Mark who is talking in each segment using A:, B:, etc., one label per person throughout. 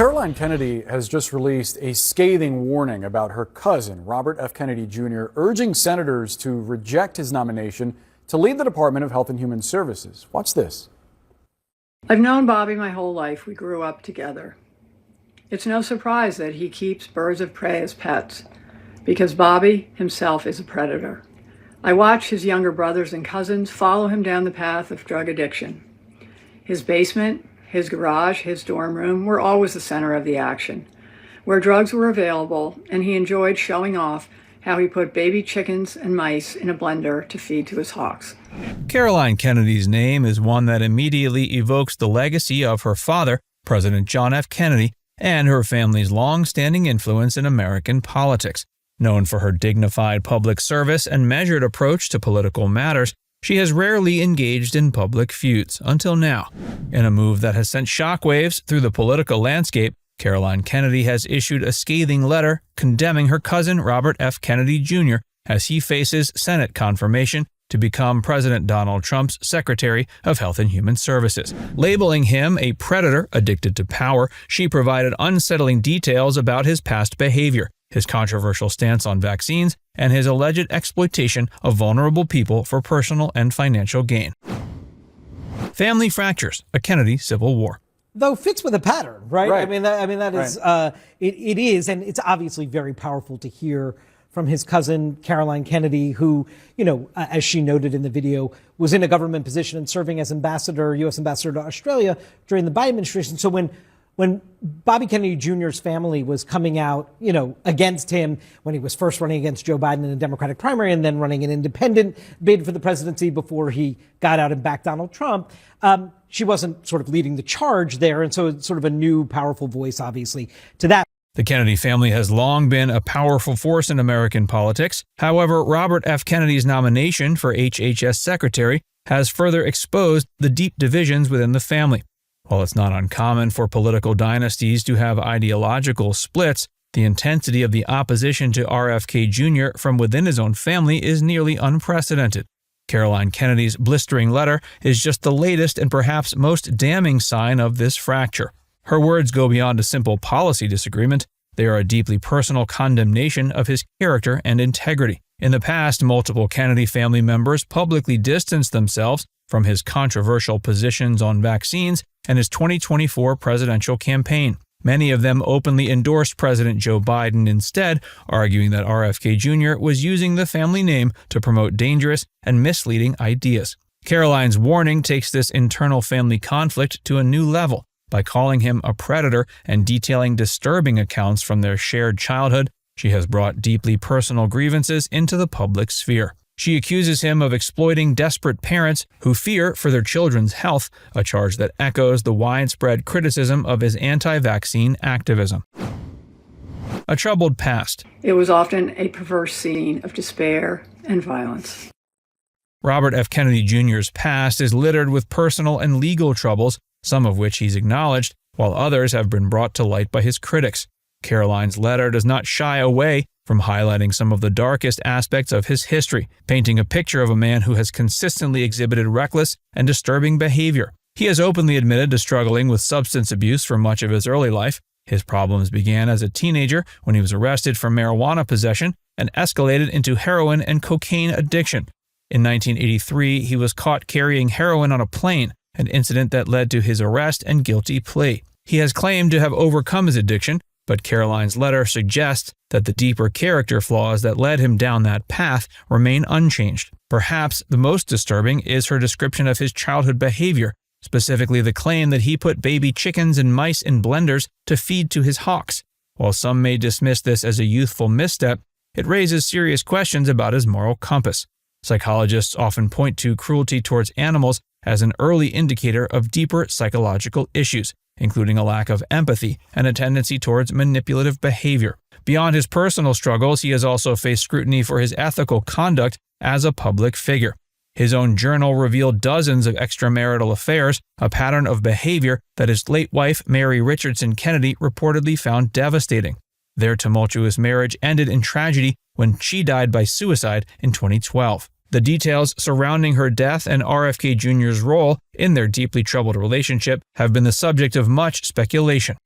A: Caroline Kennedy has just released a scathing warning about her cousin, Robert F. Kennedy Jr., urging senators to reject his nomination to lead the Department of Health and Human Services. Watch this.
B: I've known Bobby my whole life. We grew up together. It's no surprise that he keeps birds of prey as pets, because Bobby himself is a predator. I watch his younger brothers and cousins follow him down the path of drug addiction. His basement, his garage, his dorm room were always the center of the action, where drugs were available, and he enjoyed showing off how he put baby chickens and mice in a blender to feed to his hawks.
C: Caroline Kennedy's name is one that immediately evokes the legacy of her father, President John F. Kennedy, and her family's long-standing influence in American politics. Known for her dignified public service and measured approach to political matters, she has rarely engaged in public feuds until now. In a move that has sent shockwaves through the political landscape, Caroline Kennedy has issued a scathing letter condemning her cousin Robert F. Kennedy Jr. as he faces Senate confirmation to become President Donald Trump's Secretary of Health and Human Services. Labeling him a predator addicted to power, she provided unsettling details about his past behavior, his controversial stance on vaccines, and his alleged exploitation of vulnerable people for personal and financial gain. Family fractures, a Kennedy civil war.
D: Though fits with a pattern, right?
A: Right.
D: I mean that is it is, and it's obviously very powerful to hear from his cousin Caroline Kennedy, who, you know, as she noted in the video, was in a government position and serving as U.S. ambassador to Australia during the Biden administration. So when Bobby Kennedy Jr.'s family was coming out, you know, against him when he was first running against Joe Biden in the Democratic primary and then running an independent bid for the presidency before he got out and backed Donald Trump, she wasn't sort of leading the charge there. And so it's sort of a new, powerful voice, obviously, to that.
C: The Kennedy family has long been a powerful force in American politics. However, Robert F. Kennedy's nomination for HHS Secretary has further exposed the deep divisions within the family. While it's not uncommon for political dynasties to have ideological splits, the intensity of the opposition to RFK Jr. from within his own family is nearly unprecedented. Caroline Kennedy's blistering letter is just the latest and perhaps most damning sign of this fracture. Her words go beyond a simple policy disagreement. They are a deeply personal condemnation of his character and integrity. In the past, multiple Kennedy family members publicly distanced themselves from his controversial positions on vaccines and his 2024 presidential campaign. Many of them openly endorsed President Joe Biden instead, arguing that RFK Jr. was using the family name to promote dangerous and misleading ideas. Caroline's warning takes this internal family conflict to a new level by calling him a predator and detailing disturbing accounts from their shared childhood. She has brought deeply personal grievances into the public sphere. She accuses him of exploiting desperate parents who fear for their children's health, a charge that echoes the widespread criticism of his anti-vaccine activism. A troubled past.
B: It was often a perverse scene of despair and violence.
C: Robert F. Kennedy Jr.'s past is littered with personal and legal troubles, some of which he's acknowledged, while others have been brought to light by his critics. Caroline's letter does not shy away from highlighting some of the darkest aspects of his history, painting a picture of a man who has consistently exhibited reckless and disturbing behavior. He has openly admitted to struggling with substance abuse for much of his early life. His problems began as a teenager when he was arrested for marijuana possession and escalated into heroin and cocaine addiction. In 1983, he was caught carrying heroin on a plane, an incident that led to his arrest and guilty plea. He has claimed to have overcome his addiction, but Caroline's letter suggests that the deeper character flaws that led him down that path remain unchanged. Perhaps the most disturbing is her description of his childhood behavior, specifically the claim that he put baby chickens and mice in blenders to feed to his hawks. While some may dismiss this as a youthful misstep, it raises serious questions about his moral compass. Psychologists often point to cruelty towards animals as an early indicator of deeper psychological issues, including a lack of empathy and a tendency towards manipulative behavior. Beyond his personal struggles, he has also faced scrutiny for his ethical conduct as a public figure. His own journal revealed dozens of extramarital affairs, a pattern of behavior that his late wife, Mary Richardson Kennedy, reportedly found devastating. Their tumultuous marriage ended in tragedy when she died by suicide in 2012. The details surrounding her death and RFK Jr.'s role in their deeply troubled relationship have been the subject of much speculation.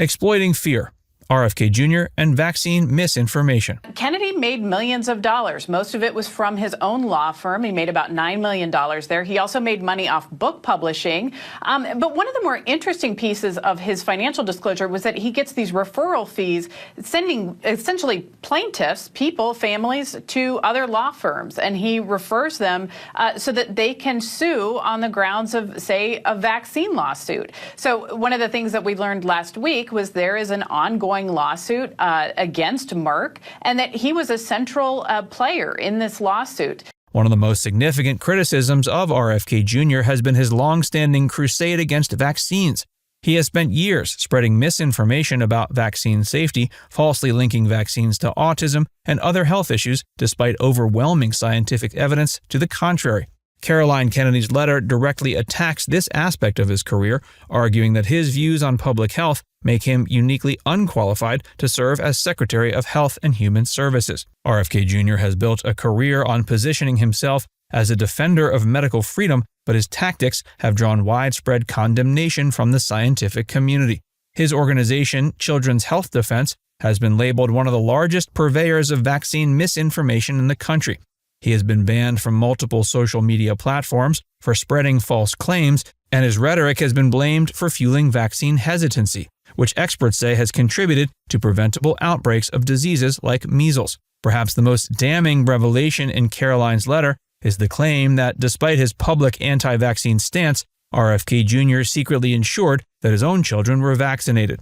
C: Exploiting fear, RFK Jr., and vaccine misinformation.
E: Kennedy made millions of dollars. Most of it was from his own law firm. He made about $9 million there. He also made money off book publishing. But one of the more interesting pieces of his financial disclosure was that he gets these referral fees, sending essentially plaintiffs, people, families, to other law firms. And he refers them so that they can sue on the grounds of, say, a vaccine lawsuit. So one of the things that we learned last week was there is an ongoing lawsuit against Merck, and that he was a central player in this lawsuit.
C: One of the most significant criticisms of RFK Jr. has been his long-standing crusade against vaccines. He has spent years spreading misinformation about vaccine safety, falsely linking vaccines to autism and other health issues, despite overwhelming scientific evidence to the contrary. Caroline Kennedy's letter directly attacks this aspect of his career, arguing that his views on public health make him uniquely unqualified to serve as Secretary of Health and Human Services. RFK Jr. has built a career on positioning himself as a defender of medical freedom, but his tactics have drawn widespread condemnation from the scientific community. His organization, Children's Health Defense, has been labeled one of the largest purveyors of vaccine misinformation in the country. He has been banned from multiple social media platforms for spreading false claims, and his rhetoric has been blamed for fueling vaccine hesitancy, which experts say has contributed to preventable outbreaks of diseases like measles. Perhaps the most damning revelation in Caroline's letter is the claim that despite his public anti-vaccine stance, RFK Jr. secretly ensured that his own children were vaccinated.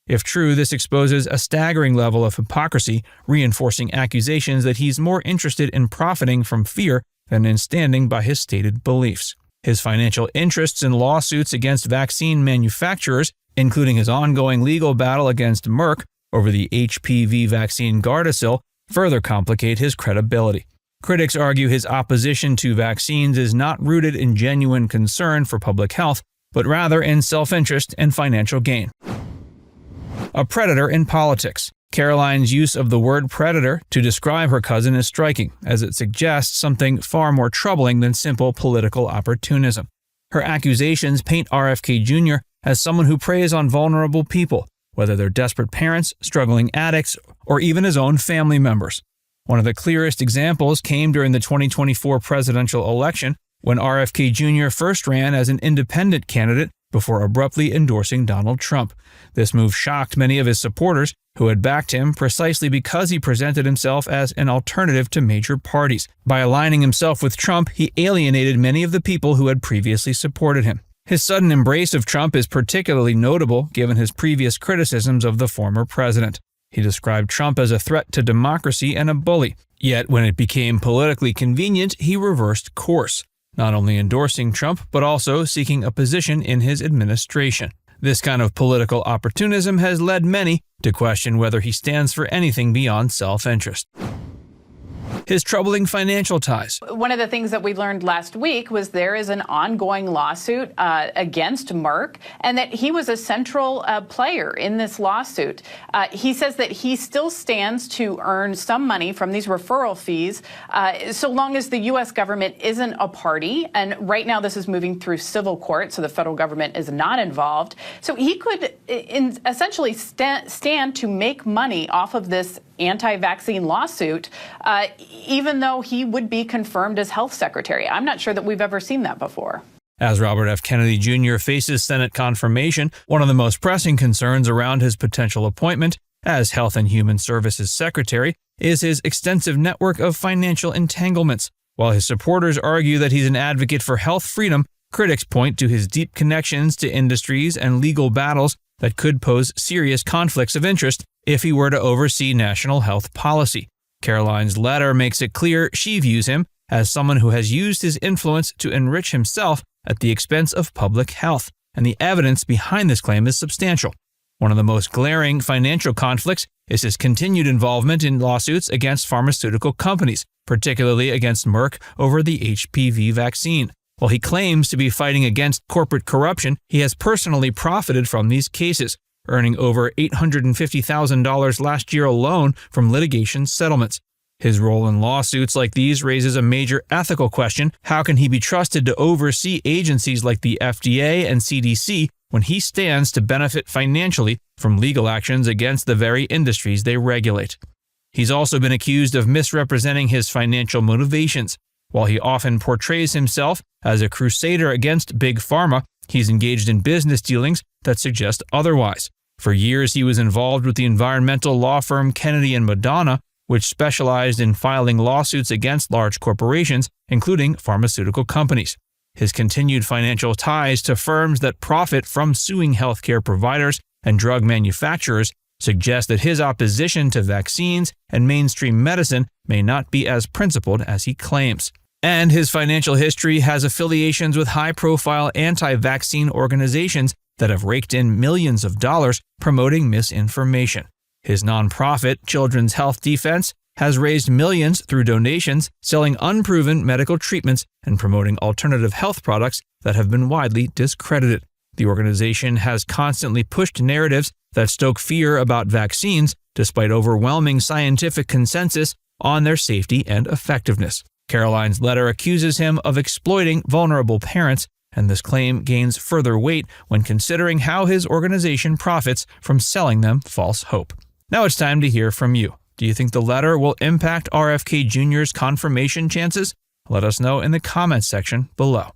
C: If true, this exposes a staggering level of hypocrisy, reinforcing accusations that he's more interested in profiting from fear than in standing by his stated beliefs. His financial interests in lawsuits against vaccine manufacturers, including his ongoing legal battle against Merck over the HPV vaccine Gardasil, further complicate his credibility. Critics argue his opposition to vaccines is not rooted in genuine concern for public health, but rather in self-interest and financial gain. A predator in politics. Caroline's use of the word predator to describe her cousin is striking, as it suggests something far more troubling than simple political opportunism. Her accusations paint RFK Jr. as someone who preys on vulnerable people, whether they're desperate parents, struggling addicts, or even his own family members. One of the clearest examples came during the 2024 presidential election, when RFK Jr. first ran as an independent candidate before abruptly endorsing Donald Trump. This move shocked many of his supporters, who had backed him precisely because he presented himself as an alternative to major parties. By aligning himself with Trump, he alienated many of the people who had previously supported him. His sudden embrace of Trump is particularly notable given his previous criticisms of the former president. He described Trump as a threat to democracy and a bully. Yet, when it became politically convenient, he reversed course, not only endorsing Trump, but also seeking a position in his administration. This kind of political opportunism has led many to question whether he stands for anything beyond self-interest. His troubling financial ties.
E: One of the things that we learned last week was there is an ongoing lawsuit against Merck, and that he was a central player in this lawsuit. He says that he still stands to earn some money from these referral fees so long as the U.S. government isn't a party. And right now this is moving through civil court, so the federal government is not involved. So he could essentially stand to make money off of this anti-vaccine lawsuit, even though he would be confirmed as health secretary. I'm not sure that we've ever seen that before.
C: As Robert F. Kennedy Jr. faces Senate confirmation, one of the most pressing concerns around his potential appointment as Health and Human Services Secretary is his extensive network of financial entanglements. While his supporters argue that he's an advocate for health freedom, critics point to his deep connections to industries and legal battles that could pose serious conflicts of interest if he were to oversee national health policy. Caroline's letter makes it clear she views him as someone who has used his influence to enrich himself at the expense of public health, and the evidence behind this claim is substantial. One of the most glaring financial conflicts is his continued involvement in lawsuits against pharmaceutical companies, particularly against Merck over the HPV vaccine. While he claims to be fighting against corporate corruption, he has personally profited from these cases, earning over $850,000 last year alone from litigation settlements. His role in lawsuits like these raises a major ethical question. How can he be trusted to oversee agencies like the FDA and CDC when he stands to benefit financially from legal actions against the very industries they regulate. He's also been accused of misrepresenting his financial motivations. While he often portrays himself as a crusader against Big Pharma, he's engaged in business dealings that suggest otherwise. For years, he was involved with the environmental law firm Kennedy & Madonna, which specialized in filing lawsuits against large corporations, including pharmaceutical companies. His continued financial ties to firms that profit from suing healthcare providers and drug manufacturers suggest that his opposition to vaccines and mainstream medicine may not be as principled as he claims. And his financial history has affiliations with high-profile anti-vaccine organizations that have raked in millions of dollars promoting misinformation. His nonprofit, Children's Health Defense, has raised millions through donations, selling unproven medical treatments and promoting alternative health products that have been widely discredited. The organization has constantly pushed narratives that stoke fear about vaccines, despite overwhelming scientific consensus on their safety and effectiveness. Caroline's letter accuses him of exploiting vulnerable parents, and this claim gains further weight when considering how his organization profits from selling them false hope. Now it's time to hear from you. Do you think the letter will impact RFK Jr.'s confirmation chances? Let us know in the comments section below.